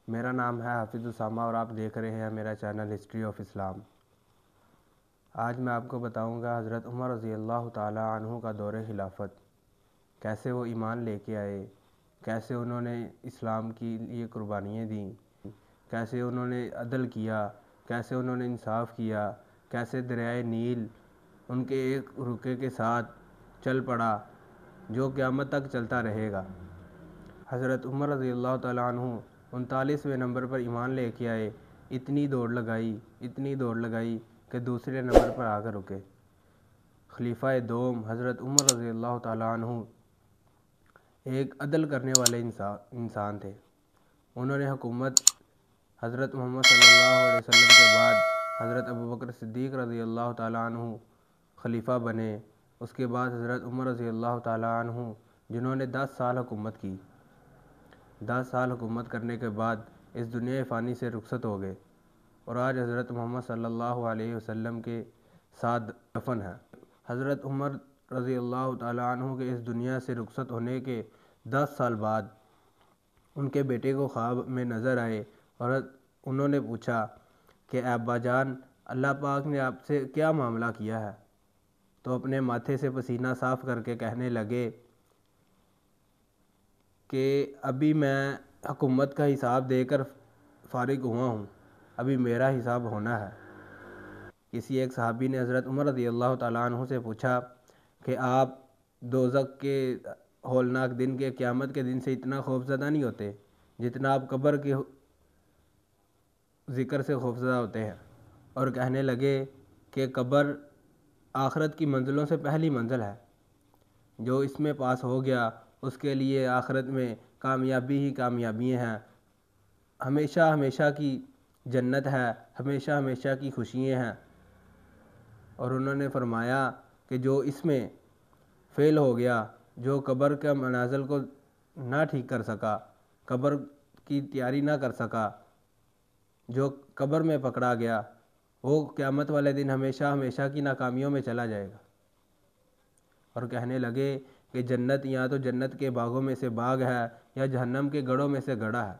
میرا نام ہے حافظ اسامہ اور آپ دیکھ رہے ہیں میرا چینل ہسٹری آف اسلام۔ آج میں آپ کو بتاؤں گا حضرت عمر رضی اللہ تعالی عنہ کا دور خلافت، کیسے وہ ایمان لے کے آئے، کیسے انہوں نے اسلام کی لیے قربانیاں دیں، کیسے انہوں نے عدل کیا، کیسے انہوں نے انصاف کیا، کیسے دریائے نیل ان کے ایک رکے کے ساتھ چل پڑا جو قیامت تک چلتا رہے گا۔ حضرت عمر رضی اللہ تعالیٰ عنہ 39ویں نمبر پر ایمان لے کے آئے، اتنی دوڑ لگائی کہ دوسرے نمبر پر آ کر رکے۔ خلیفہ دوم حضرت عمر رضی اللہ تعالیٰ عنہ ایک عدل کرنے والے انسان تھے۔ انہوں نے حکومت حضرت محمد صلی اللہ علیہ وسلم کے بعد حضرت ابوبکر صدیق رضی اللہ تعالیٰ عنہ خلیفہ بنے۔ اس کے بعد حضرت عمر رضی اللہ تعالیٰ عنہ جنہوں نے 10 سال حکومت کی، 10 سال حکومت کرنے کے بعد اس دنیا فانی سے رخصت ہو گئے اور آج حضرت محمد صلی اللہ علیہ وسلم کے ساتھ دفن ہے۔ حضرت عمر رضی اللہ تعالیٰ عنہ کے اس دنیا سے رخصت ہونے کے 10 سال بعد ان کے بیٹے کو خواب میں نظر آئے اور انہوں نے پوچھا کہ اے ابا جان، اللہ پاک نے آپ سے کیا معاملہ کیا ہے؟ تو اپنے ماتھے سے پسینہ صاف کر کے کہنے لگے کہ ابھی میں حکومت کا حساب دے کر فارغ ہوا ہوں، ابھی میرا حساب ہونا ہے۔ کسی ایک صحابی نے حضرت عمر رضی اللہ تعالیٰ عنہ سے پوچھا کہ آپ دوزخ کے ہولناک دن کے قیامت کے دن سے اتنا خوفزدہ نہیں ہوتے جتنا آپ قبر کے ذکر سے خوفزدہ ہوتے ہیں؟ اور کہنے لگے کہ قبر آخرت کی منزلوں سے پہلی منزل ہے، جو اس میں پاس ہو گیا اس کے لیے آخرت میں کامیابی ہی کامیابیاں ہیں، ہمیشہ کی جنت ہے، ہمیشہ کی خوشیاں ہیں۔ اور انہوں نے فرمایا کہ جو اس میں فیل ہو گیا، جو قبر کے منازل کو نہ ٹھیک کر سکا، قبر کی تیاری نہ کر سکا، جو قبر میں پکڑا گیا، وہ قیامت والے دن ہمیشہ کی ناکامیوں میں چلا جائے گا۔ اور کہنے لگے کہ جنت یا تو جنت کے باغوں میں سے باغ ہے یا جہنم کے گڑھوں میں سے گڑھا ہے۔